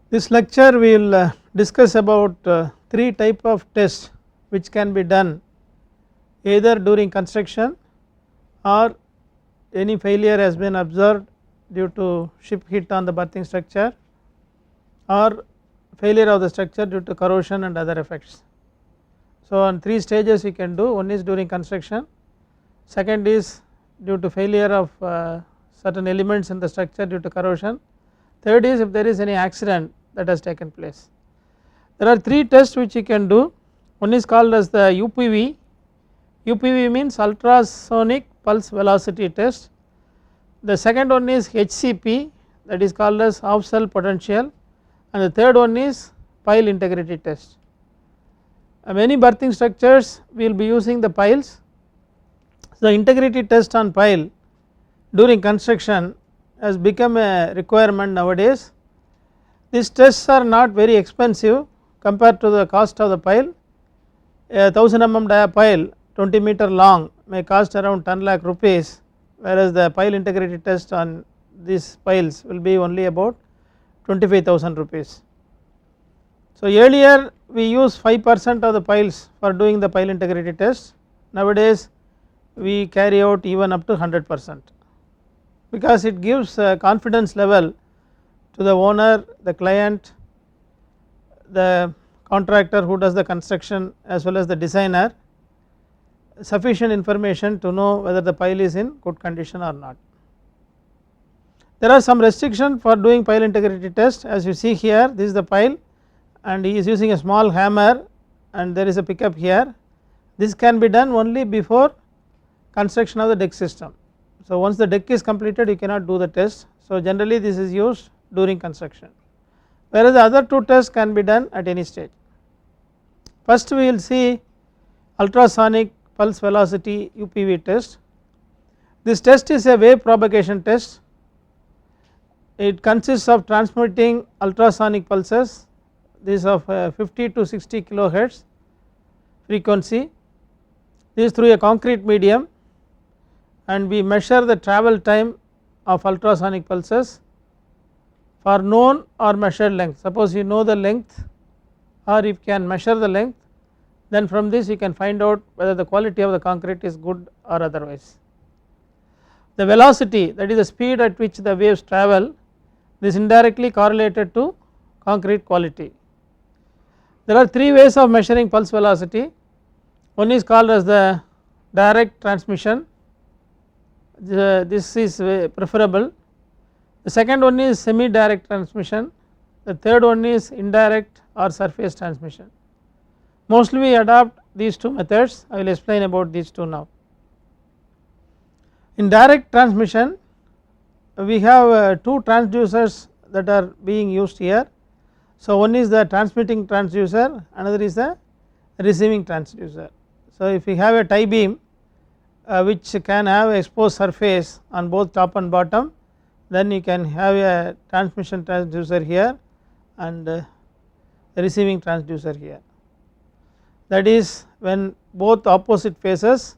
This lecture we will discuss about 3 type of tests which can be done either during construction or any failure has been observed due to ship hit on the berthing structure or failure of the structure due to corrosion and other effects. So on 3 stages we can do, one is during construction, second is due to failure of certain elements in the structure due to corrosion, third is if there is any accident that has taken place. There are 3 tests which you can do, one is called as the UPV. UPV means ultrasonic pulse velocity test. The second one is HCP, that is called as half cell potential, and the third one is pile integrity test. Many berthing structures we will be using the piles. The integrity test on pile during construction has become a requirement nowadays. These tests are not very expensive compared to the cost of the pile. A 1000 mm dia pile 20 meter long may cost around 10 lakh rupees, whereas the pile integrity test on these piles will be only about 25,000 rupees. So earlier we use 5% of the piles for doing the pile integrity test, nowadays we carry out even up to 100%, because it gives a confidence level to the owner, the client, the contractor who does the construction as well as the designer, sufficient information to know whether the pile is in good condition or not. There are some restrictions for doing pile integrity test. As you see here, this is the pile and he is using a small hammer and there is a pickup here. This can be done only before construction of the deck system. So once the deck is completed you cannot do the test, so generally this is used during construction, whereas the other 2 tests can be done at any stage. First we will see ultrasonic pulse velocity UPV test. This test is a wave propagation test. It consists of transmitting ultrasonic pulses, these of 50 to 60 kilohertz frequency, this through a concrete medium, and we measure the travel time of ultrasonic pulses for known or measured length. Suppose you know the length or if you can measure the length, then from this you can find out whether the quality of the concrete is good or otherwise. The velocity, that is the speed at which the waves travel, this indirectly correlated to concrete quality. There are 3 ways of measuring pulse velocity. One is called as the direct transmission, this is preferable. The second one is semi direct transmission, the third one is indirect or surface transmission. Mostly we adopt these 2 methods, I will explain about these 2 now. In direct transmission we have 2 transducers that are being used here. So one is the transmitting transducer, another is the receiving transducer. So if we have a tie beam which can have exposed surface on both top and bottom, then you can have a transmission transducer here and a receiving transducer here, that is when both opposite faces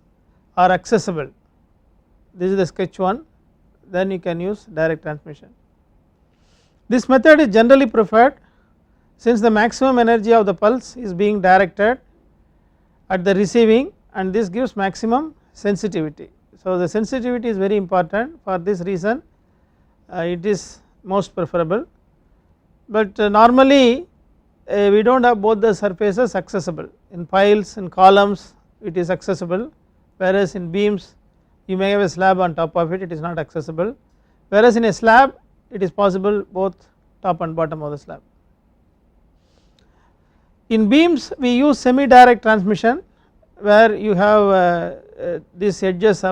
are accessible. This is the sketch 1, then you can use direct transmission. This method is generally preferred since the maximum energy of the pulse is being directed at the receiving and this gives maximum sensitivity. So the sensitivity is very important, for this reason it is most preferable, but normally we do not have both the surfaces accessible. In piles, in columns it is accessible, whereas in beams you may have a slab on top of it, it is not accessible, whereas in a slab it is possible both top and bottom of the slab. In beams we use semi direct transmission where you have these edges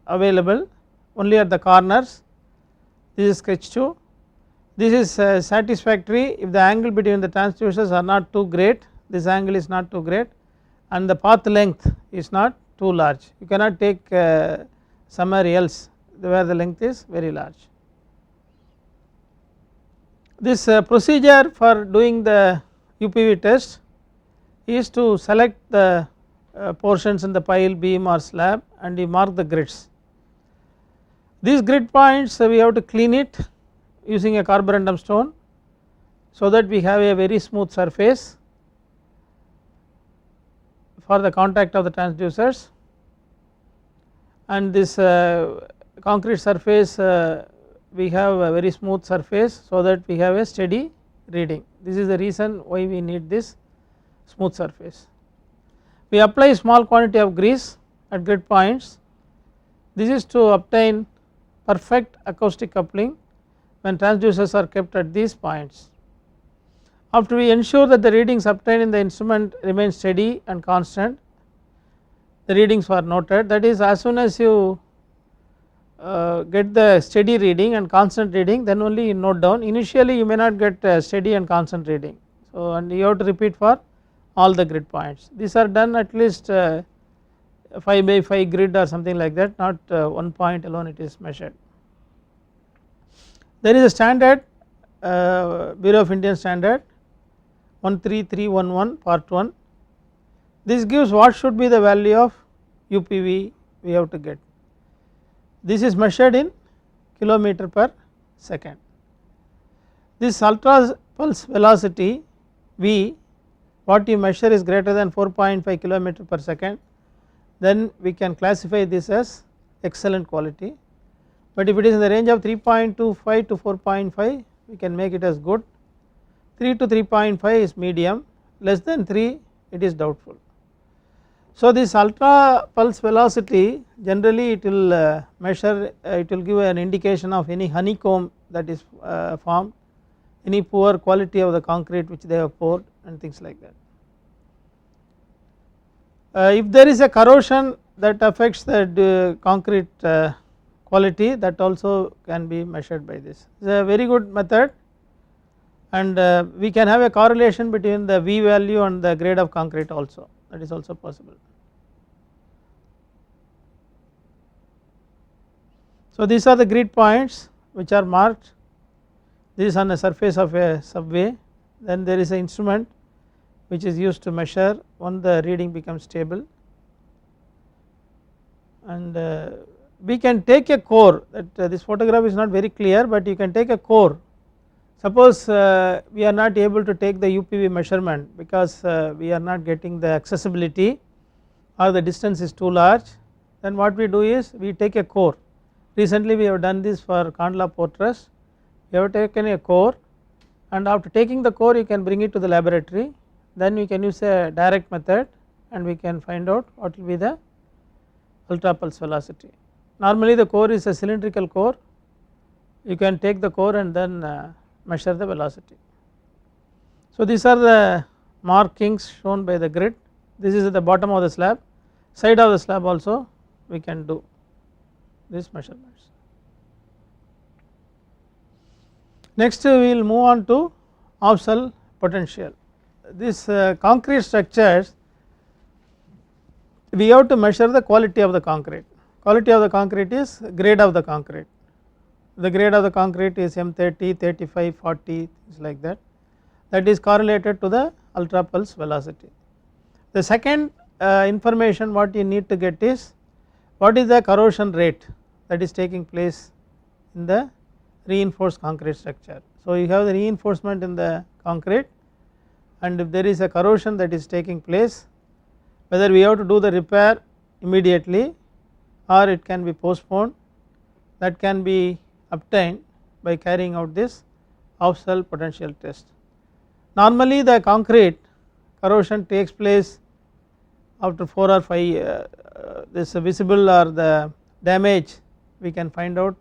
available only at the corners. This is sketch 2. This is satisfactory if the angle between the transducers are not too great, this angle is not too great and the path length is not too large. You cannot take somewhere else where the length is very large. This procedure for doing the UPV test is to select the portions in the pile, beam or slab and you mark the grids. These grid points we have to clean it using a carborundum stone. so that we have a very smooth surface for the contact of the transducers, and this concrete surface we have a very smooth surface so that we have a steady reading. This is the reason why we need this smooth surface. We apply small quantity of grease at grid points. This is to obtain perfect acoustic coupling when transducers are kept at these points. After we ensure that the readings obtained in the instrument remain steady and constant, the readings were noted. That is, as soon as you get the steady reading and constant reading, then only you note down. Initially you may not get steady and constant reading, so and you have to repeat for all the grid points. These are done at least 5 by 5 grid or something like that, not one point alone it is measured. There is a standard Bureau of Indian Standard 13311 part 1. This gives what should be the value of UPV we have to get. This is measured in kilometer per second. This ultra pulse velocity V, what you measure is greater than 4.5 kilometer per second, then we can classify this as excellent quality. But if it is in the range of 3.25 to 4.5, we can make it as good. 3 to 3.5 is medium, less than 3 it is doubtful. So this ultra pulse velocity generally it will measure, it will give an indication of any honeycomb that is formed, any poor quality of the concrete which they have poured and things like that. If there is a corrosion that affects the concrete quality, that also can be measured by this. It is a very good method, and we can have a correlation between the V value and the grade of concrete also, that is also possible. So these are the grid points which are marked. This is on the surface of a subway. Then there is an instrument which is used to measure when the reading becomes stable, and we can take a core. That this photograph is not very clear, but you can take a core. Suppose we are not able to take the UPV measurement because we are not getting the accessibility or the distance is too large, then what we do is we take a core. Recently we have done this for Kandla Portress. We have taken a core, and after taking the core you can bring it to the laboratory, then we can use a direct method and we can find out what will be the ultra pulse velocity. Normally the core is a cylindrical core, you can take the core and then measure the velocity. So these are the markings shown by the grid. This is at the bottom of the slab, side of the slab also we can do these measurements. Next we will move on to off cell potential. This concrete structures, we have to measure the quality of the concrete. Quality of the concrete is grade of the concrete. The grade of the concrete is M30, 35, 40, things like that. That is correlated to the ultra pulse velocity. The second information what you need to get is what is the corrosion rate that is taking place in the reinforced concrete structure. So you have the reinforcement in the concrete, and if there is a corrosion that is taking place, whether we have to do the repair immediately or it can be postponed, that can be obtained by carrying out this off cell potential test. Normally the concrete corrosion takes place after 4 or 5 this visible or the damage we can find out,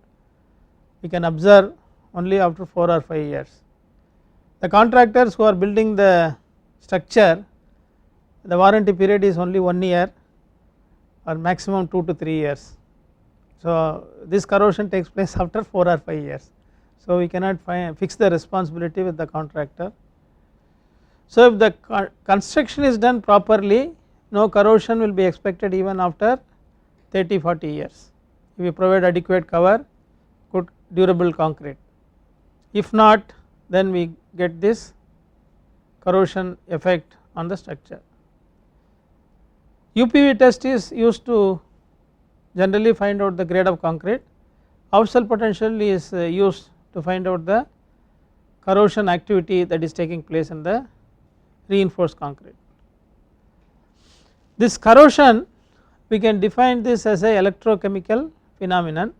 we can observe only after 4 or 5 years. The contractors who are building the structure, the warranty period is only 1 year or maximum 2 to 3 years. So this corrosion takes place after 4 or 5 years. So we cannot fix the responsibility with the contractor. So if the construction is done properly, no corrosion will be expected even after 30-40 years. If you provide adequate cover, good durable concrete. If not, then we get this corrosion effect on the structure. UPV test is used to generally find out the grade of concrete. Off cell potential is used to find out the corrosion activity that is taking place in the reinforced concrete. This corrosion, we can define this as a electrochemical phenomenon.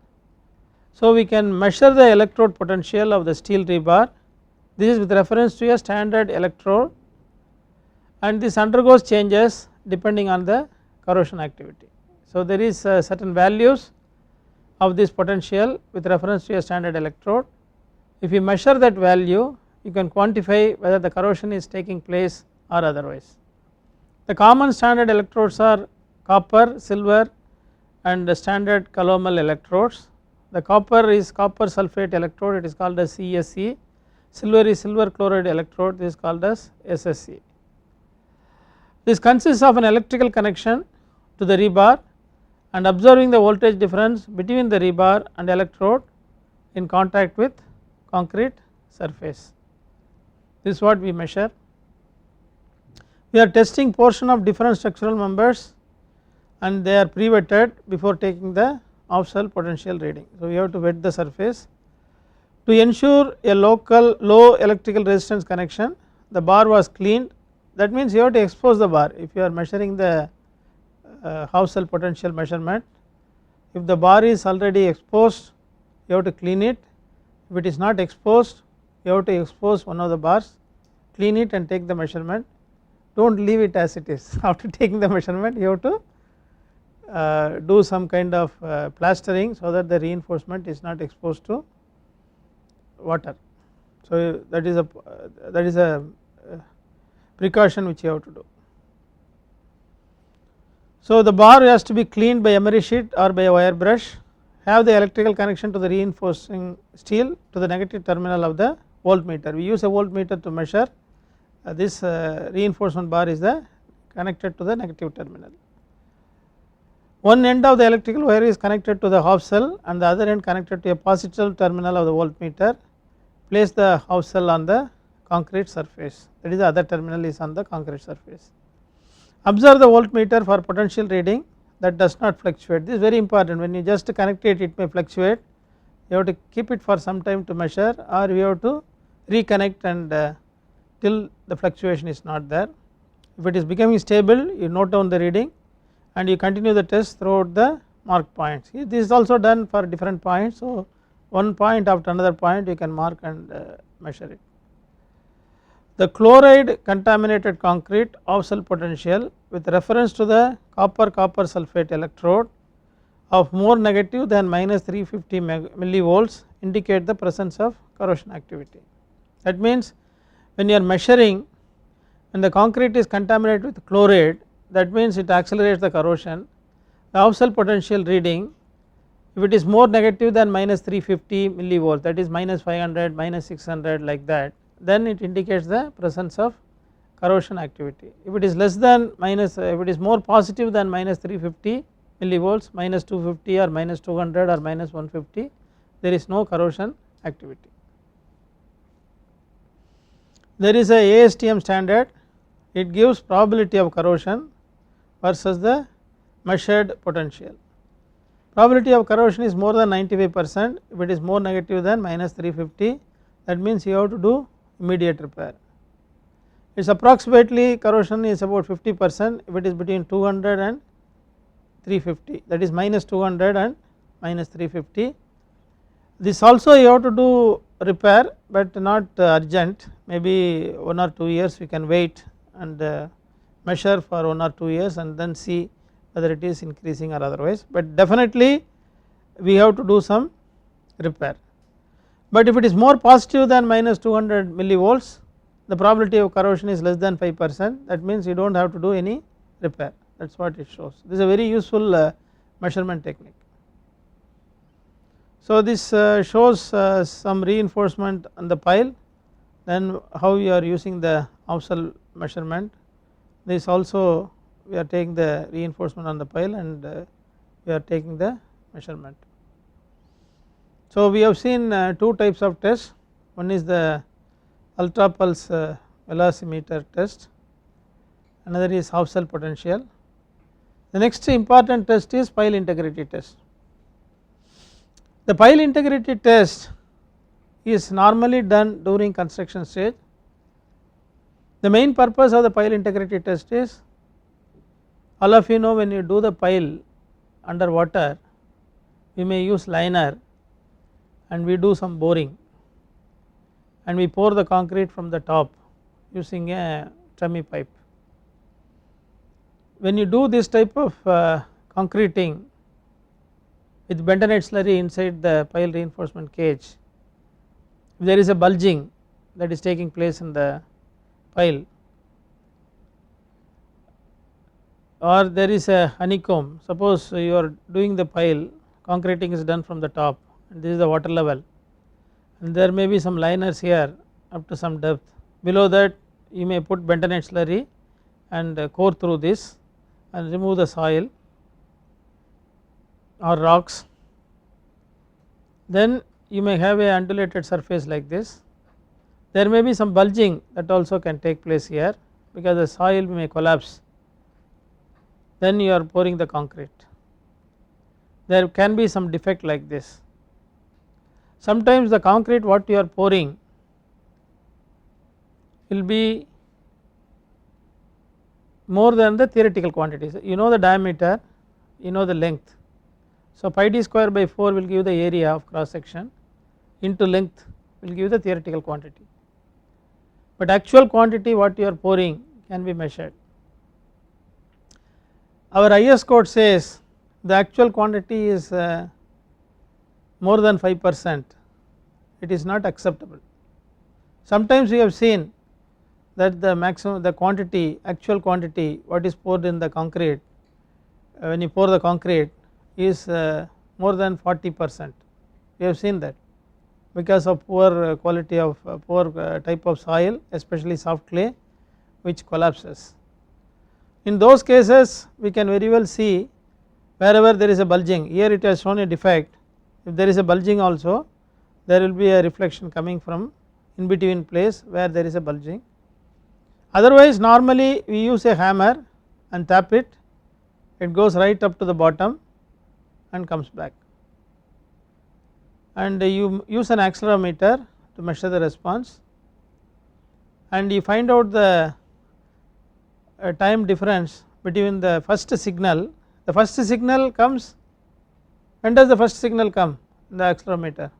So we can measure the electrode potential of the steel rebar. This is with reference to a standard electrode, and this undergoes changes depending on the corrosion activity. So there is certain values of this potential with reference to a standard electrode. If you measure that value, you can quantify whether the corrosion is taking place or otherwise. The common standard electrodes are copper, silver and the standard calomel electrodes. The copper is copper sulphate electrode, it is called as CSE. Silver is silver chloride electrode, this is called as SSE. This consists of an electrical connection to the rebar and observing the voltage difference between the rebar and electrode in contact with concrete surface. This is what we measure. We are testing portion of different structural members and they are pre-wetted before taking the off cell potential reading. So we have to wet the surface. To ensure a low electrical resistance connection, the bar was cleaned. That means you have to expose the bar. If you are measuring the half cell potential measurement, if the bar is already exposed, you have to clean it. If it is not exposed, you have to expose one of the bars, clean it and take the measurement. Do not leave it as it is. After taking the measurement, you have to do some kind of plastering so that the reinforcement is not exposed to water. So that is a precaution which you have to do. So the bar has to be cleaned by emery sheet or by a wire brush, have the electrical connection to the reinforcing steel to the negative terminal of the voltmeter. We use a voltmeter to measure this reinforcement bar is connected to the negative terminal. One end of the electrical wire is connected to the half cell and the other end connected to a positive terminal of the voltmeter. Place the half cell on the concrete surface, that is the other terminal is on the concrete surface. Observe the voltmeter for potential reading that does not fluctuate. This is very important. When you just connect it, it may fluctuate. You have to keep it for some time to measure, or you have to reconnect and till the fluctuation is not there. If it is becoming stable, you note down the reading and you continue the test throughout the mark points. This is also done for different points. So one point after another point you can mark and measure it. The chloride contaminated concrete off cell potential with reference to the copper sulphate electrode of more negative than minus 350 millivolts indicate the presence of corrosion activity. That means when you are measuring, when the concrete is contaminated with chloride, that means it accelerates the corrosion. The off cell potential reading, if it is more negative than minus 350 millivolts, that is minus 500, minus 600 like that, then it indicates the presence of corrosion activity. If it is less than if it is more positive than minus 350 millivolts, minus 250 or minus 200 or minus 150, there is no corrosion activity. There is a ASTM standard, it gives probability of corrosion versus the measured potential. Probability of corrosion is more than 95%. If it is more negative than minus 350, that means you have to do immediate repair. Its approximately corrosion is about 50% if it is between 200 and 350, that is minus 200 and minus 350. This also you have to do repair, but not urgent, maybe 1 or 2 years we can wait and measure for 1 or 2 years and then see whether it is increasing or otherwise, but definitely we have to do some repair. But if it is more positive than minus 200 millivolts, the probability of corrosion is less than 5%, that means you do not have to do any repair, that is what it shows. This is a very useful measurement technique. So this shows some reinforcement on the pile, then how you are using the off cell measurement. This also we are taking the reinforcement on the pile and we are taking the measurement. So we have seen 2 types of tests, one is the ultra pulse velocimeter test, another is half cell potential. The next important test is pile integrity test. The pile integrity test is normally done during construction stage. The main purpose of the pile integrity test is, all of you know, when you do the pile under water we may use liner and we do some boring and we pour the concrete from the top using a dummy pipe. When you do this type of concreting with bentonite slurry inside the pile reinforcement cage, if there is a bulging that is taking place in the pile or there is a honeycomb, suppose you are doing the pile, concreting is done from the top and this is the water level and there may be some liners here up to some depth, below that you may put bentonite slurry and core through this and remove the soil or rocks, then you may have a undulated surface like this. There may be some bulging that also can take place here because the soil may collapse, then you are pouring the concrete. There can be some defect like this. Sometimes the concrete what you are pouring will be more than the theoretical quantities. You know the diameter, you know the length. So pi d square by 4 will give the area of cross section into length will give the theoretical quantity, but actual quantity what you are pouring can be measured. Our IS code says the actual quantity is more than 5%, it is not acceptable. Sometimes we have seen that the maximum, the quantity, actual quantity what is poured in the concrete, when you pour the concrete is more than 40%, we have seen that because of poor quality of poor type of soil, especially soft clay which collapses. In those cases we can very well see wherever there is a bulging, here it has shown a defect, if there is a bulging also there will be a reflection coming from in between place where there is a bulging. Otherwise normally we use a hammer and tap it, it goes right up to the bottom and comes back, and you use an accelerometer to measure the response and you find out the time difference between the first signal. The first signal comes, when does the first signal come in the accelerometer?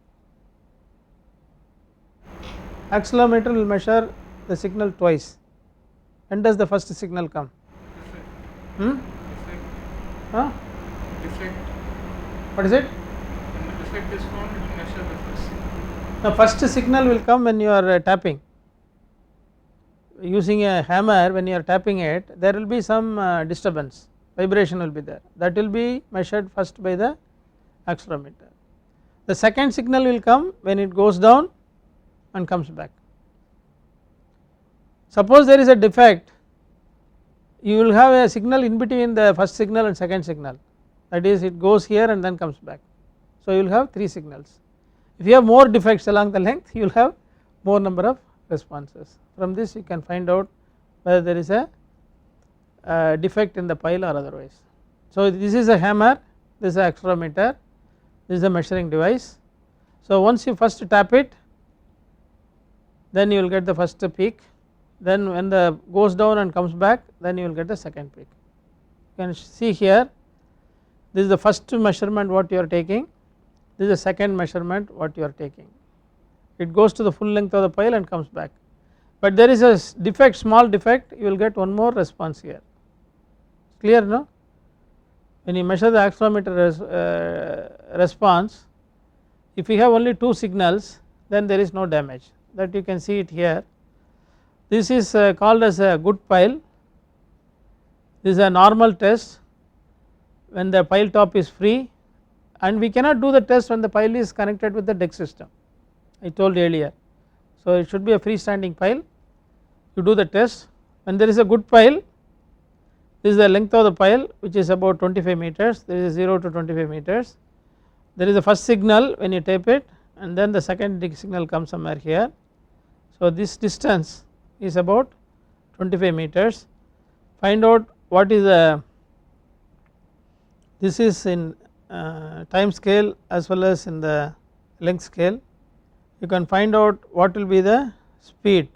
Accelerometer will measure the signal twice. When does the first signal come? Defect. Huh? Defect. What is it? When the defect is found, it will measure the first signal. The first signal will come when you are tapping. Using a hammer, when you are tapping it, there will be some disturbance, vibration will be there, that will be measured first by the accelerometer. The second signal will come when it goes down and comes back. Suppose there is a defect, you will have a signal in between the first signal and second signal, that is it goes here and then comes back, so you will have 3 signals. If you have more defects along the length you will have more number of responses. From this you can find out whether there is a defect in the pile or otherwise. So this is a hammer, this is an accelerometer, this is a measuring device. So once you first tap it, then you will get the first peak, then when the goes down and comes back, then you will get the second peak. You can see here, this is the first measurement what you are taking, this is the second measurement what you are taking, it goes to the full length of the pile and comes back, but there is a defect, small defect, you will get one more response here. Clear, no? When you measure the accelerometer response, if you have only 2 signals then there is no damage, that you can see it here. This is called as a good pile, this is a normal test when the pile top is free, and we cannot do the test when the pile is connected with the deck system, I told earlier. So it should be a freestanding pile, you do the test. When there is a good pile, this is the length of the pile which is about 25 meters, there is 0 to 25 meters, there is the first signal when you tape it and then the second signal comes somewhere here. So this distance is about 25 meters. Find out what is the, this is in time scale as well as in the length scale. you can find out what will be the speed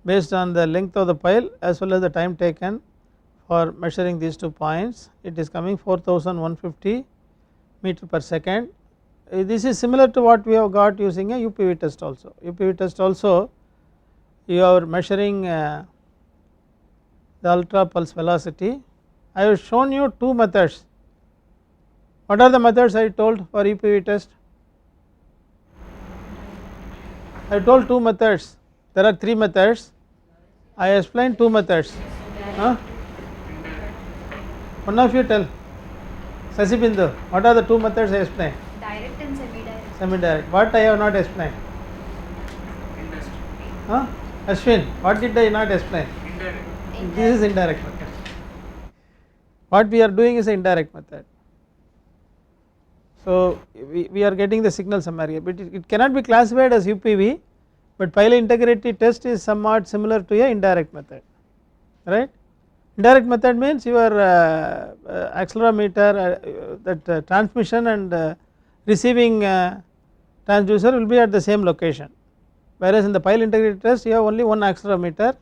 based on the length of the pile as well as the time taken for measuring these 2 points. It is coming 4150 meter per second. This is similar to what we have got using a UPV test also. UPV test also you are measuring the ultra pulse velocity. I have shown you 2 methods. What are the methods I told for UPV test? I told 2 methods. There are 3 methods. I explained 2 methods. Huh? One of you tell. Sasibindu, what are the 2 methods I explained? Direct and semi-direct. Semi-direct. What I have not explained? Indirect. Huh? Ashwin, what did I not explain? Indirect. This is indirect method. What we are doing is an indirect method. So we are getting the signal summary, but it cannot be classified as UPV, but pile integrity test is somewhat similar to a indirect method, right. Indirect method means your accelerometer that transmission and receiving transducer will be at the same location, whereas in the pile integrity test you have only one accelerometer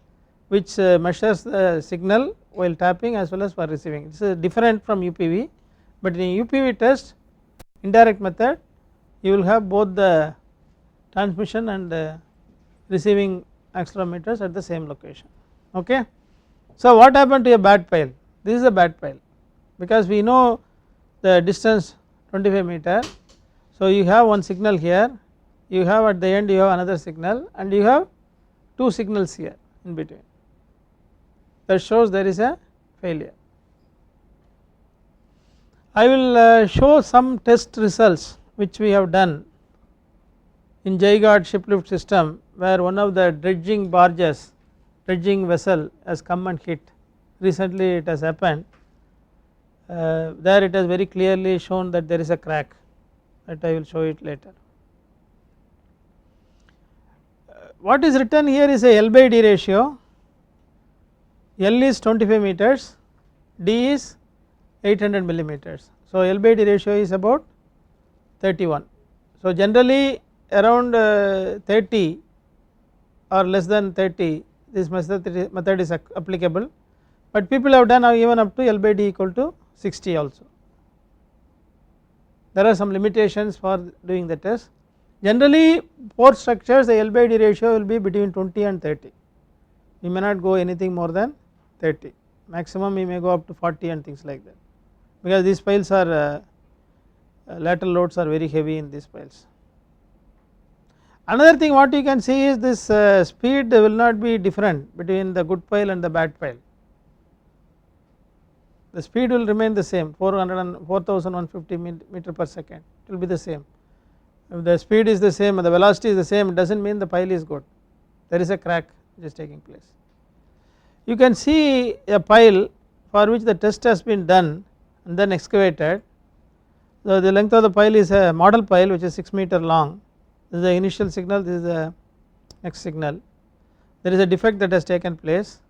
which measures the signal while tapping as well as for receiving. It is different from UPV, but in UPV test indirect method you will have both the transmission and receiving accelerometers at the same location, okay. So what happened to a bad pile? This is a bad pile because we know the distance 25 meter. So you have one signal here, you have at the end you have another signal and you have 2 signals here in between, that shows there is a failure. I will show some test results which we have done in J-God shiplift system, where one of the dredging barges, dredging vessel has come and hit. Recently it has happened, there it has very clearly shown that there is a crack, that I will show it later. What is written here is a L by D ratio. L is 25 meters, D is 800 millimeters. So L by D ratio is about 31. So generally around 30 or less than 30 this method is applicable, but people have done even up to L by D equal to 60 also. There are some limitations for doing the test. Generally port structures the L by D ratio will be between 20 and 30. We may not go anything more than 30, maximum we may go up to 40 and things like that, because these piles are lateral loads are very heavy in these piles. Another thing what you can see is this speed will not be different between the good pile and the bad pile. The speed will remain the same, 4150 meter per second, it will be the same. If the speed is the same and the velocity is the same, it does not mean the pile is good, there is a crack which is taking place. You can see a pile for which the test has been done and then excavated. So the length of the pile is a model pile which is 6 meter long. This is the initial signal, this is the next signal. There is a defect that has taken place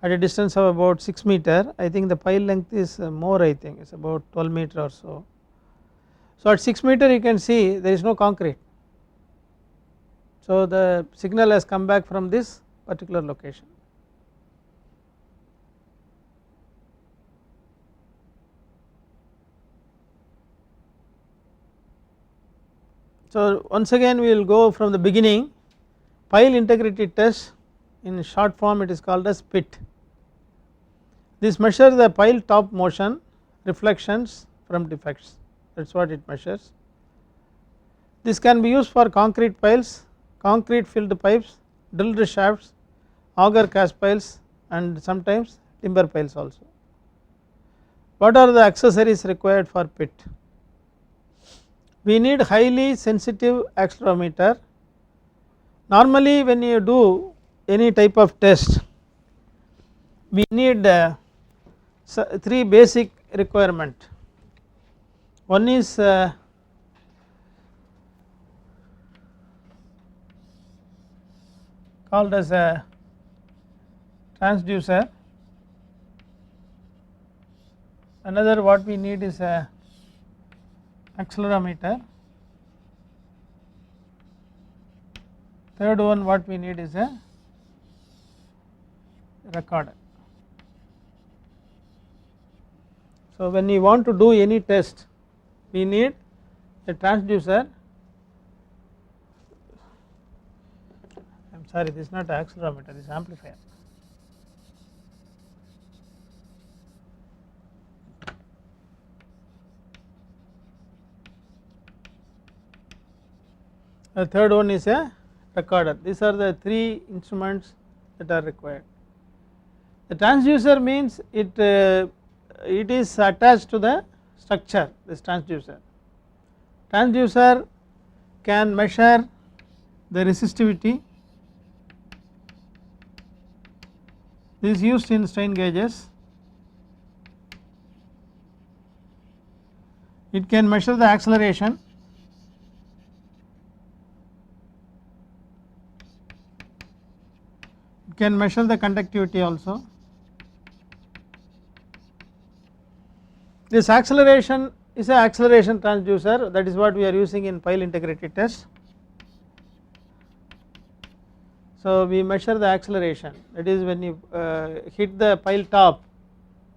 at a distance of about 6 meter. I think the pile length is more, I think it is about 12 meter or so. So at 6 meter you can see there is no concrete. So the signal has come back from this particular location. So once again we will go from the beginning. Pile integrity test, in short form it is called as PIT. This measures the pile top motion, reflections from defects, that is what it measures. This can be used for concrete piles, concrete filled pipes, drilled shafts, auger cast piles and sometimes timber piles also. What are the accessories required for PIT? We need highly sensitive accelerometer. Normally when you do any type of test, we need 3 basic requirement. One is called as a transducer. Another what we need is a accelerometer, Third one what we need is a recorder. So when we want to do any test we need a transducer. I am sorry, this is not accelerometer, this is amplifier. The third one is a recorder. These are the three instruments that are required. The transducer means it is attached to the structure, this transducer. Transducer can measure the resistivity. This is used in strain gauges. It can measure the acceleration. It can measure the conductivity also. This acceleration is an acceleration transducer, that is what we are using in pile integrity test. So we measure the acceleration, that is when you hit the pile top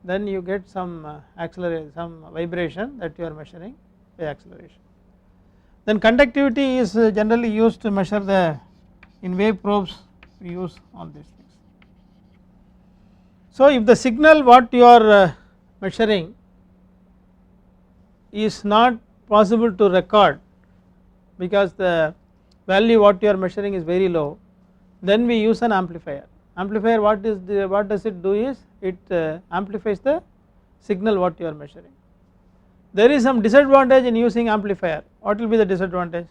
then you get some acceleration, some vibration that you are measuring by acceleration. Then conductivity is generally used to measure the, in wave probes we use all these things. So if the signal what you are measuring is not possible to record because the value what you are measuring is very low, then we use an amplifier. Amplifier what does it do is it amplifies the signal what you are measuring. There is some disadvantage in using amplifier. What will be the disadvantage?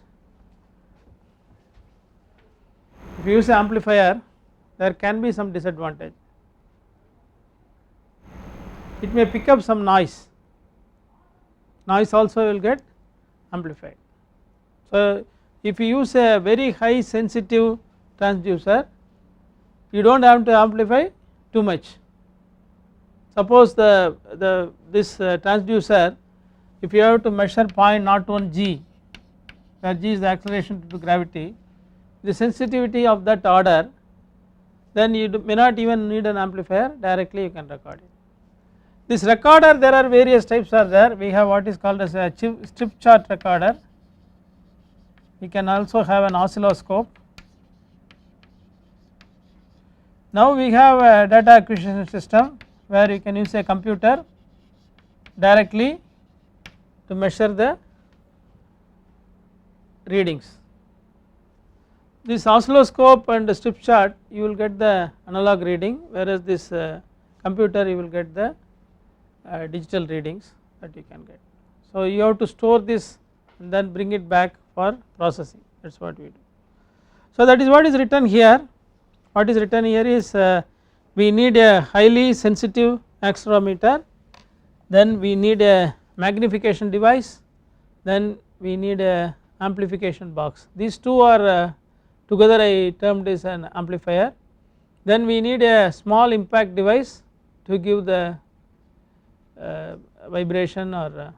If you use an amplifier there can be some disadvantage. It may pick up some noise also will get amplified. So if you use a very high sensitive transducer you do not have to amplify too much. Suppose this transducer, if you have to measure 0.01 g, where g is the acceleration due to gravity, the sensitivity of that order, then you may not even need an amplifier, directly you can record it. This recorder there are various types are there. We have what is called as a strip chart recorder. We can also have an oscilloscope. Now we have a data acquisition system where you can use a computer directly to measure the readings. This oscilloscope and the strip chart you will get the analog reading, whereas this computer you will get the digital readings that you can get. So you have to store this and then bring it back for processing, that is what we do. So that is what is written here. What is written here is we need a highly sensitive accelerometer, then we need a magnification device, then we need a amplification box. These two are together I termed as an amplifier. Then we need a small impact device to give the vibration or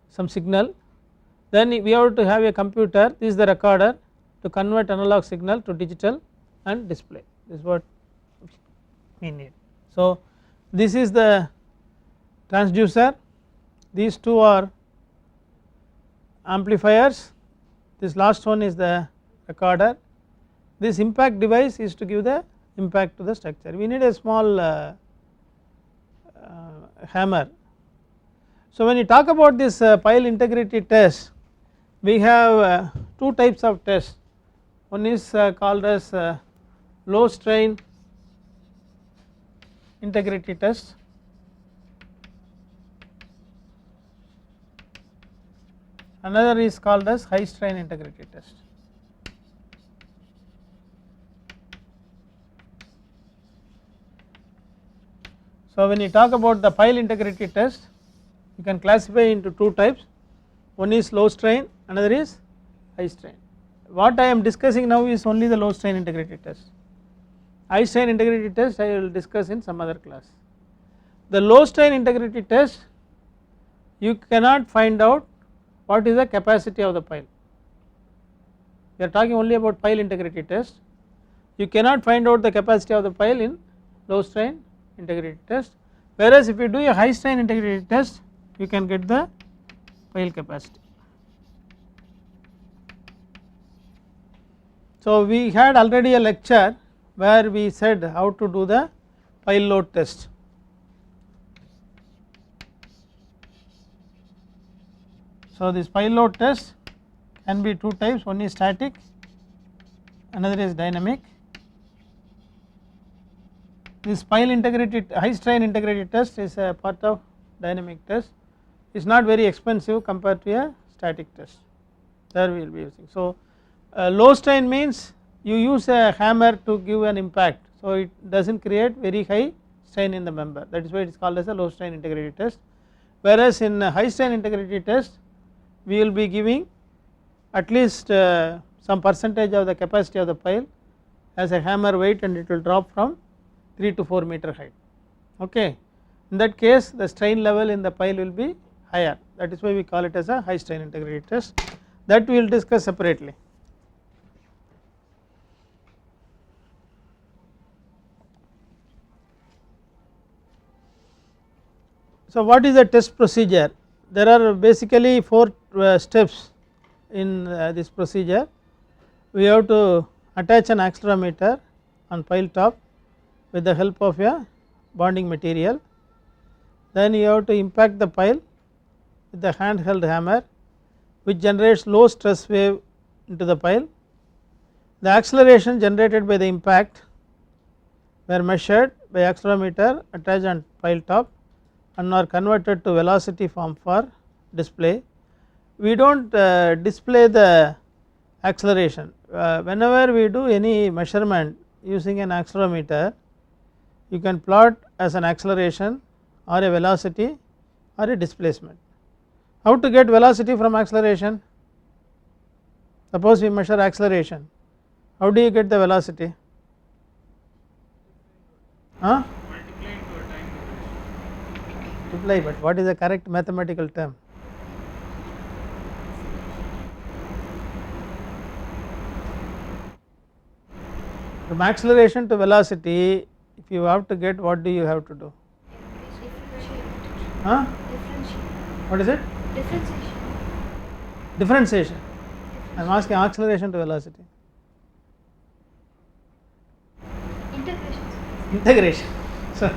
some signal. Then we have to have a computer, this is the recorder, to convert analog signal to digital and display. This is what we need. So this is the transducer, these two are amplifiers, this last one is the recorder. This impact device is to give the impact to the structure. We need a small hammer. So when you talk about this pile integrity test, we have two types of tests. One is called as low strain integrity test, another is called as high strain integrity test. So when you talk about the pile integrity test, you can classify into two types, one is low strain, another is high strain. What I am discussing now is only the low strain integrity test. High strain integrity test I will discuss in some other class. The low strain integrity test, you cannot find out what is the capacity of the pile. we are talking only about pile integrity test. You cannot find out the capacity of the pile in low strain integrity test, whereas if you do a high strain integrity test you can get the pile capacity. So we had already a lecture where we said how to do the pile load test. So this pile load test can be two types, one is static, another is dynamic. This pile integrity high strain integrity test is a part of dynamic test, it is not very expensive compared to a static test, there we will be using. So low strain means you use a hammer to give an impact, so it does not create very high strain in the member, that is why it is called as a low strain integrity test, whereas in high strain integrity test we will be giving at least some percentage of the capacity of the pile as a hammer weight and it will drop from 3 to 4 meter height. Okay. In that case the strain level in the pile will be higher, that is why we call it as a high strain integrity test, that we will discuss separately. So what is the test procedure? There are basically 4 steps in this procedure. We have to attach an accelerometer on pile top with the help of a bonding material, then you have to impact the pile with the handheld hammer which generates low stress wave into the pile. The acceleration generated by the impact were measured by accelerometer attached on pile top and are converted to velocity form for display. We do not display the acceleration, whenever we do any measurement using an accelerometer you can plot as an acceleration or a velocity or a displacement. How to get velocity from acceleration? Suppose we measure acceleration, how do you get the velocity? Huh? Multiply, but what is the correct mathematical term? From acceleration to velocity, if you have to get, what do you have to do? Huh? What is it? Differentiation. I am asking acceleration to velocity. Integration. So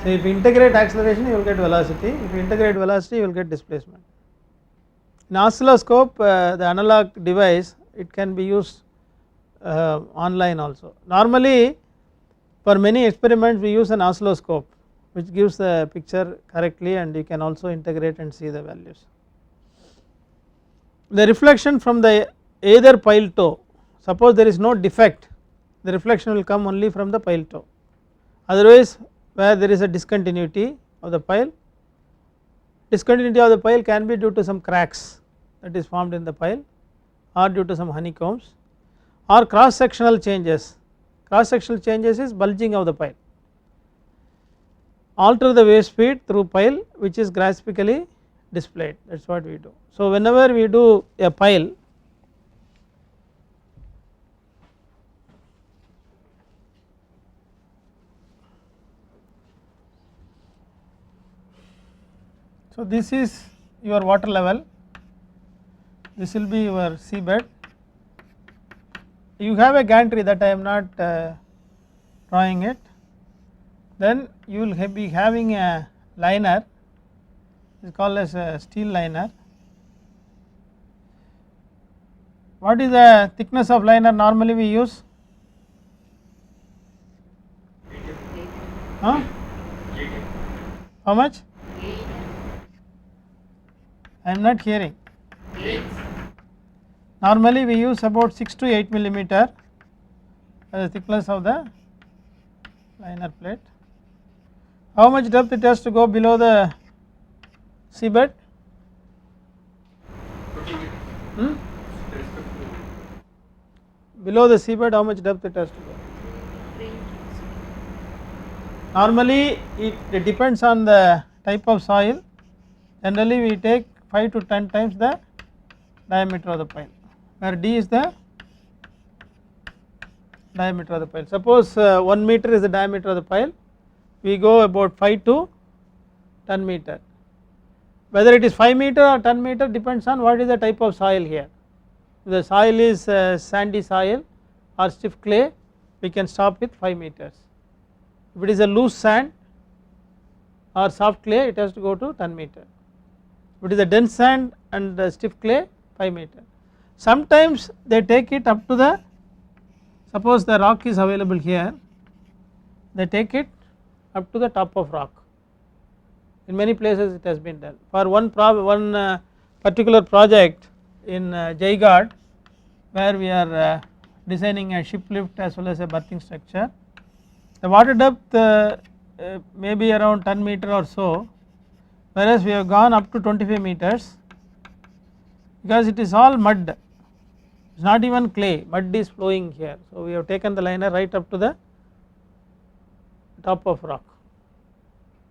if you integrate acceleration you will get velocity, if you integrate velocity you will get displacement. In oscilloscope the analog device it can be used online also. Normally for many experiments we use an oscilloscope which gives the picture correctly and you can also integrate and see the values. The reflection from the either pile toe, suppose there is no defect, the reflection will come only from the pile toe, otherwise where there is a discontinuity of the pile, discontinuity of the pile can be due to some cracks that is formed in the pile or due to some honeycombs or cross sectional changes. Cross sectional changes is bulging of the pile. Alter the wave speed through pile which is graphically displayed, that is what we do. So whenever we do a pile, so this is your water level, this will be your seabed. You have a gantry that I am not drawing it, then you will be having a liner, it is called as a steel liner. What is the thickness of liner normally we use? Huh? How much? I am not hearing. Normally we use about 6 to 8 millimeter as the thickness of the liner plate. How much depth it has to go below the seabed? Below the seabed how much depth it has to go? Normally it depends on the type of soil, generally we take 5 to 10 times the diameter of the pile. where d is the diameter of the pile. Suppose 1 meter is the diameter of the pile, we go about 5 to 10 meter. Whether it is 5 meter or 10 meter depends on what is the type of soil here. If the soil is sandy soil or stiff clay, we can stop with 5 meters. If it is a loose sand or soft clay, it has to go to 10 meter. If it is a dense sand and stiff clay, 5 meter. Sometimes they take it up to the, suppose the rock is available here, they take it up to the top of rock. In many places it has been done. For one particular project in Jaigad, where we are designing a ship lift as well as a berthing structure, the water depth may be around 10 meter or so, whereas we have gone up to 25 meters because it is all mud, it is not even clay, mud is flowing here. So we have taken the liner right up to the top of rock,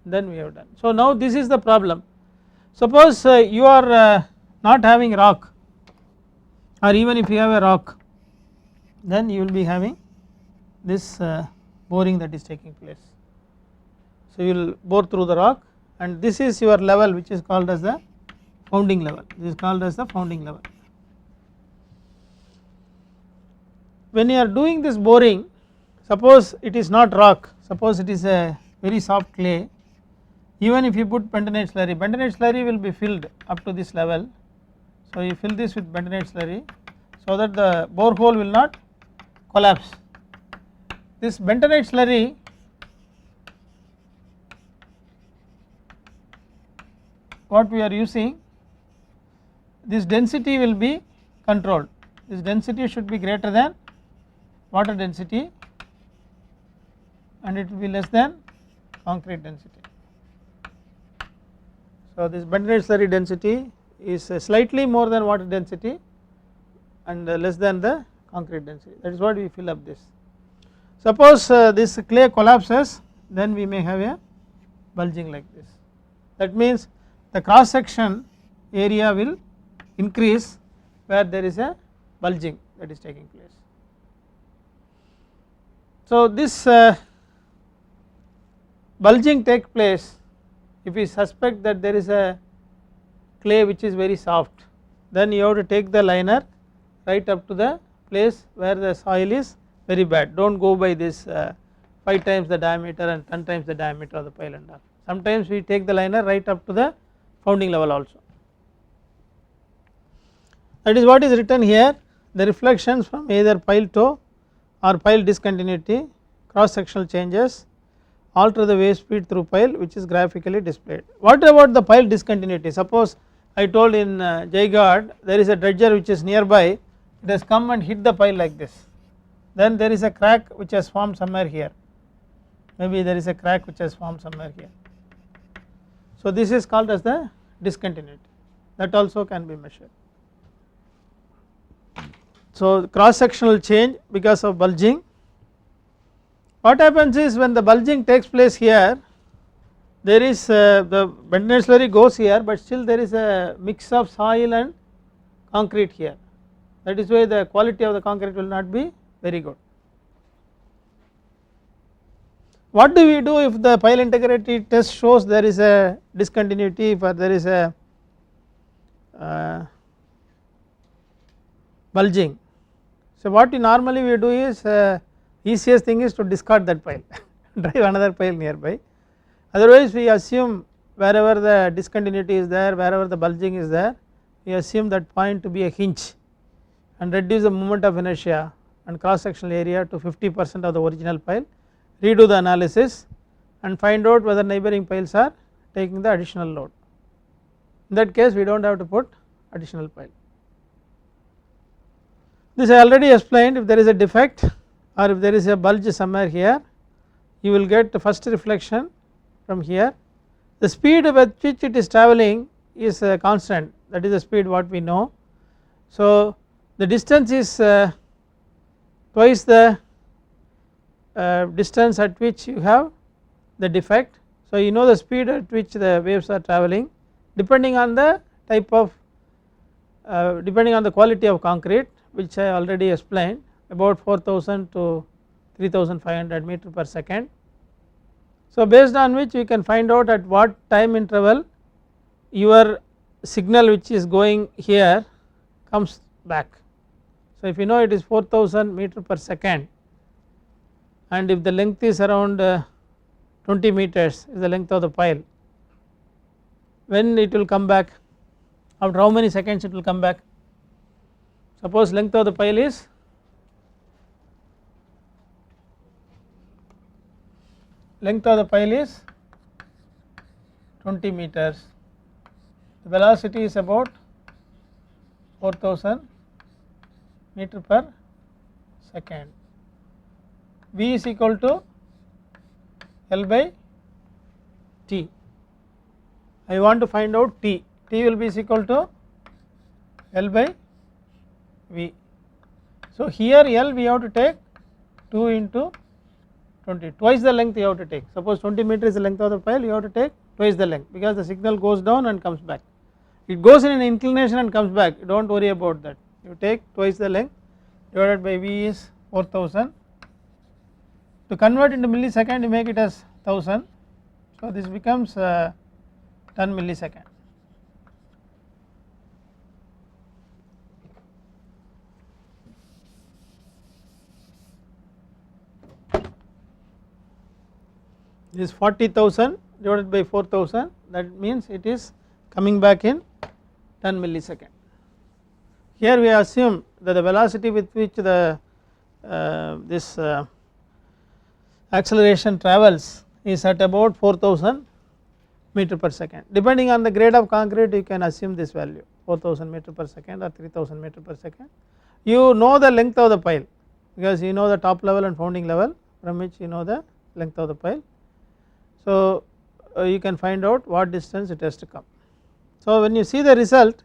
then we have done. So now this is the problem. Suppose you are not having rock, or even if you have a rock, then you will be having this boring that is taking place. So you will bore through the rock, and this is your level which is called as the founding level, this is called as the founding level. When you are doing this boring, suppose it is not rock, suppose it is a very soft clay, even if you put bentonite slurry will be filled up to this level. So you fill this with bentonite slurry so that the borehole will not collapse. This bentonite slurry what we are using, this density will be controlled, this density should be greater than water density and it will be less than concrete density. So this bentonite slurry density is slightly more than water density and less than the concrete density, that is what we fill up this. Suppose this clay collapses, then we may have a bulging like this, that means the cross section area will increase where there is a bulging that is taking place. So this bulging takes place if we suspect that there is a clay which is very soft, then you have to take the liner right up to the place where the soil is very bad. Do not go by this 5 times the diameter and 10 times the diameter of the pile and all. Sometimes we take the liner right up to the founding level also. That is what is written here, the reflections from either pile toe or pile discontinuity, cross sectional changes, alter the wave speed through pile which is graphically displayed. What about the pile discontinuity? Suppose I told in Jaigad there is a dredger which is nearby, it has come and hit the pile like this, then there is a crack which has formed somewhere here, maybe there is a crack which has formed somewhere here. So this is called as the discontinuity, that also can be measured. So cross sectional change because of bulging. What happens is when the bulging takes place here, there is the bentonite slurry goes here, but still there is a mix of soil and concrete here, that is why the quality of the concrete will not be very good. What do we do if the pile integrity test shows there is a discontinuity, if there is a bulging? So what we normally we do is easiest thing is to discard that pile drive another pile nearby, otherwise we assume wherever the discontinuity is there, wherever the bulging is there, we assume that point to be a hinge and reduce the moment of inertia and cross sectional area to 50% of the original pile, redo the analysis and find out whether neighboring piles are taking the additional load. In that case we do not have to put additional pile. This I already explained, if there is a defect or if there is a bulge somewhere here, you will get the first reflection from here. The speed with which it is travelling is constant, that is the speed what we know. So the distance is twice the distance at which you have the defect. So you know the speed at which the waves are travelling, depending on the type of depending on the quality of concrete, which I already explained, about 4000 to 3500 meter per second. So based on which we can find out at what time interval your signal which is going here comes back. So if you know it is 4000 meter per second, and if the length is around 20 meters is the length of the pile, when it will come back, after how many seconds it will come back? Suppose length of the pile is 20 meters, the velocity is about 4000 meter per second, V is equal to L by T. I want to find out T, T will be is equal to L by V. So here L we have to take 2 into 20, twice the length you have to take. Suppose 20 meter is the length of the pile, you have to take twice the length, because the signal goes down and comes back. It goes in an inclination and comes back, do not worry about that. You take twice the length divided by V is 4000. To convert into millisecond you make it as 1000, so this becomes 10 millisecond. This 40,000 divided by 4000, that means it is coming back in 10 millisecond. Here we assume that the velocity with which the this acceleration travels is at about 4000 meter per second. Depending on the grade of concrete you can assume this value 4000 meter per second or 3000 meter per second. You know the length of the pile, because you know the top level and founding level, from which you know the length of the pile. So you can find out what distance it has to come. So when you see the result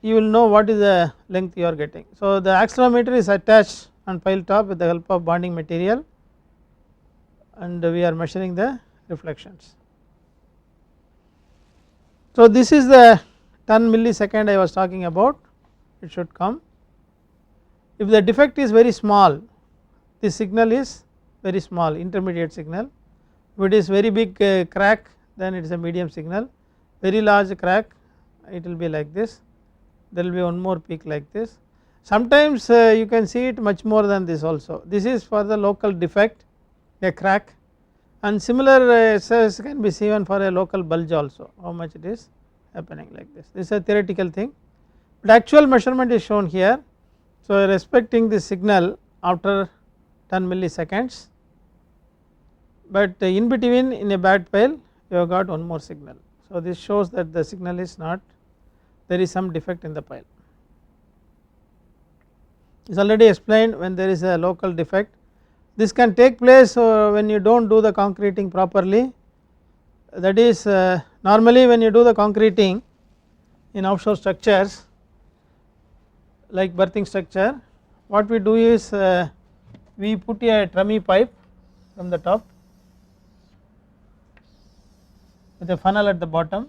you will know what is the length you are getting. So the accelerometer is attached on pile top with the help of bonding material, and we are measuring the reflections. So this is the 10 millisecond I was talking about, it should come. If the defect is very small, this signal is very small, intermediate signal. If it is very big crack, then it is a medium signal. Very large crack, it will be like this, there will be one more peak like this. Sometimes you can see it much more than this also. This is for the local defect, a crack, and similar exercise can be seen for a local bulge also, how much it is happening like this. This is a theoretical thing, but actual measurement is shown here. So respecting this signal after 10 milliseconds, but in between in a bad pile you have got one more signal. So this shows that the signal is not, there is some defect in the pile. It is already explained when there is a local defect. This can take place when you do not do the concreting properly, that is normally when you do the concreting in offshore structures like berthing structure, what we do is we put a trummy pipe from the top with a funnel at the bottom,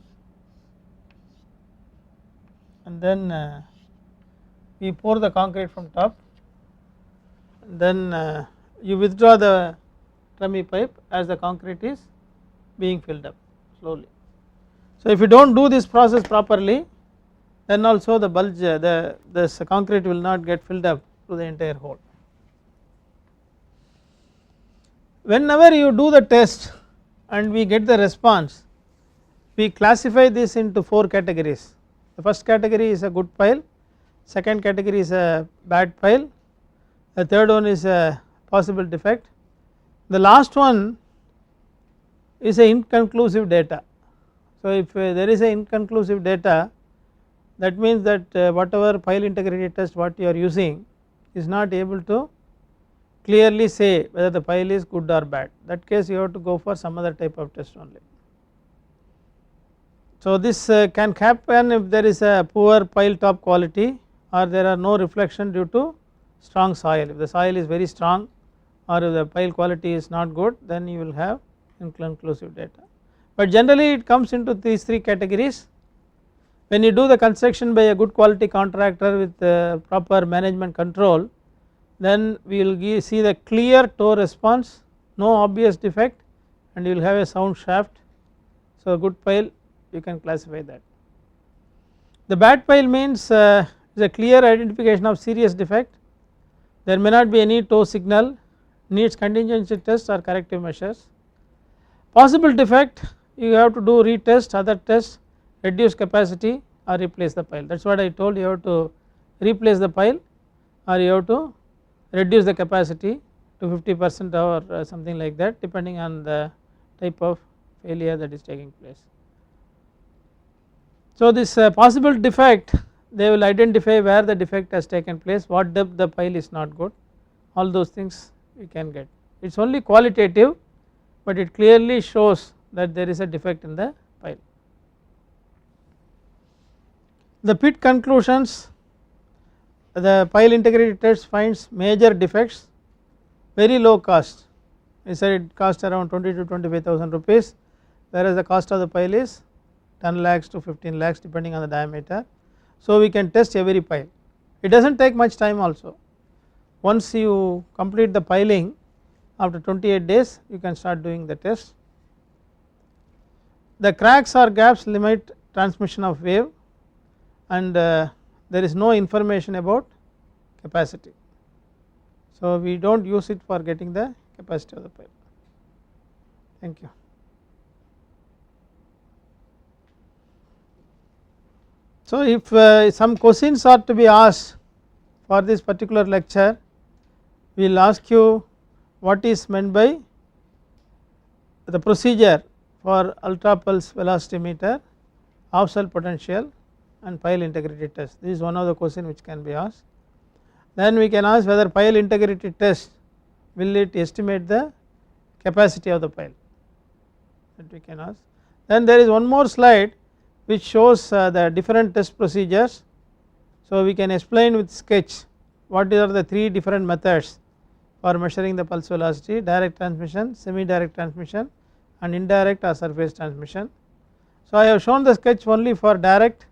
and then we pour the concrete from top, and then you withdraw the trummy pipe as the concrete is being filled up slowly. So if you do not do this process properly, then also the bulge, this concrete will not get filled up to the entire hole. Whenever you do the test and we get the response, we classify this into 4 categories. The first category is a good pile, second category is a bad pile, the third one is a possible defect, the last one is a inconclusive data. So if there is a inconclusive data, that means that whatever pile integrity test what you are using is not able to clearly say whether the pile is good or bad, that case you have to go for some other type of test only. So this can happen if there is a poor pile top quality or there are no reflection due to strong soil. If the soil is very strong or if the pile quality is not good, then you will have inconclusive data. But generally it comes into these 3 categories, When you do the construction by a good quality contractor with proper management control, then we will see the clear toe response, no obvious defect, and you will have a sound shaft. So a good pile you can classify that. The bad pile means is a clear identification of serious defect. There may not be any toe signal, needs contingency tests or corrective measures. Possible defect, you have to do retest, other tests, reduce capacity or replace the pile. That is what I told you, have to replace the pile or you have to reduce the capacity to 50% or something like that, depending on the type of failure that is taking place. So this possible defect, they will identify where the defect has taken place, what depth the pile is not good, all those things we can get. It is only qualitative, but it clearly shows that there is a defect in the pile. The pit conclusions, the pile integrity test finds major defects, very low cost. I said it costs around 20 to 25,000 rupees, whereas the cost of the pile is 10 lakhs to 15 lakhs depending on the diameter. So we can test every pile. It does not take much time also. Once you complete the piling, after 28 days you can start doing the test. The cracks or gaps limit transmission of wave, and there is no information about capacity. So we do not use it for getting the capacity of the pile. Thank you. So if some questions are to be asked for this particular lecture, we will ask you what is meant by the procedure for ultra pulse velocity meter, half cell potential and pile integrity test. This is one of the questions which can be asked. Then we can ask whether pile integrity test, will it estimate the capacity of the pile, that we can ask. Then there is one more slide which shows the different test procedures. So we can explain with sketch what are the three different methods for measuring the pulse velocity: direct transmission, semi direct transmission and indirect or surface transmission. So I have shown the sketch only for direct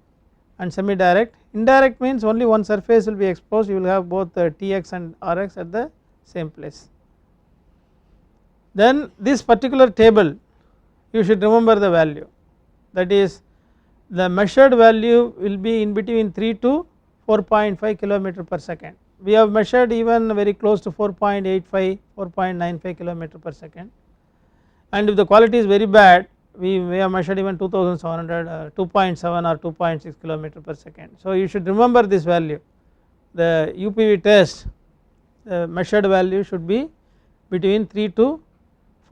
and semi direct. Indirect means only one surface will be exposed, you will have both Tx and Rx at the same place. Then this particular table you should remember the value, that is the measured value will be in between 3 to 4.5 km per second. We have measured even very close to 4.85, 4.95 km per second, and if the quality is very bad, we have measured even 2700, 2.7 or 2.6 km per second. So you should remember this value. The UPV test, the measured value should be between 3 to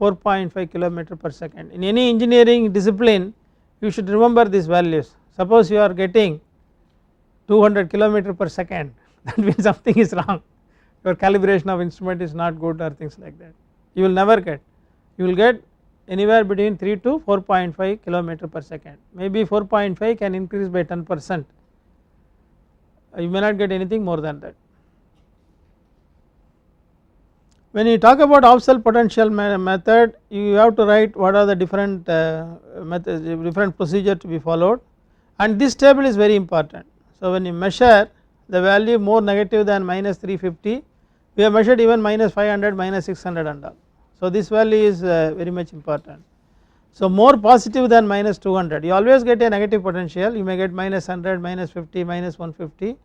4.5 km per second. In any engineering discipline you should remember these values. Suppose you are getting 200 km per second, that means something is wrong, your calibration of instrument is not good or things like that. You will never get, you will get anywhere between 3 to 4.5 km per second, maybe 4.5 can increase by 10%, you may not get anything more than that. When you talk about half cell potential method, you have to write what are the different methods, different procedure to be followed, and this table is very important. So when you measure the value more negative than minus 350, we have measured even minus 500, minus 600 and all. So this value is very much important. So more positive than minus 200, you always get a negative potential, you may get minus 100, minus 50, minus 150.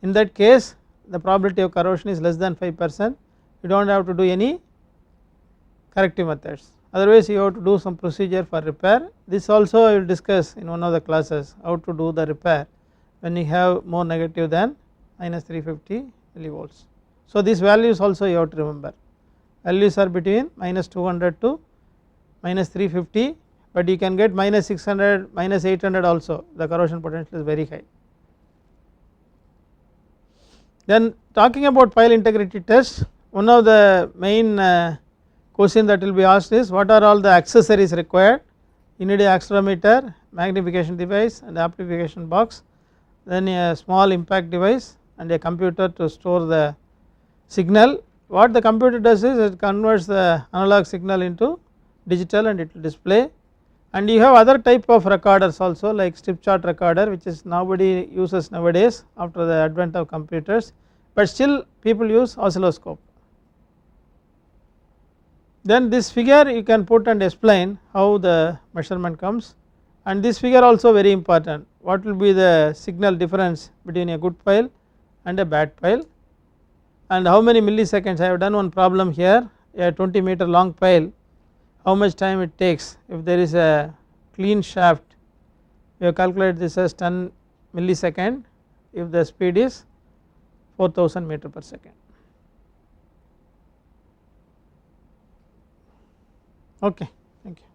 In that case the probability of corrosion is less than 5%, you do not have to do any corrective methods, otherwise you have to do some procedure for repair. This also I will discuss in one of the classes, how to do the repair when you have more negative than minus 350 millivolts. So these values also you have to remember, values are between minus 200 to minus 350, but you can get minus 600, minus 800 also, the corrosion potential is very high. Then talking about pile integrity test, one of the main question that will be asked is what are all the accessories required. You need an accelerometer, magnification device and amplification box, then a small impact device and a computer to store the signal. What the computer does is it converts the analog signal into digital and it will display, And you have other type of recorders also like strip chart recorder, which is nobody uses nowadays after the advent of computers, but still people use oscilloscope. Then this figure you can put and explain how the measurement comes, and this figure also very important, what will be the signal difference between a good file and a bad file, and how many milliseconds. I have done one problem here, a 20-meter long file, how much time it takes if there is a clean shaft. We have calculated this as 10 millisecond if the speed is 4000 meter per second. Okay, thank you.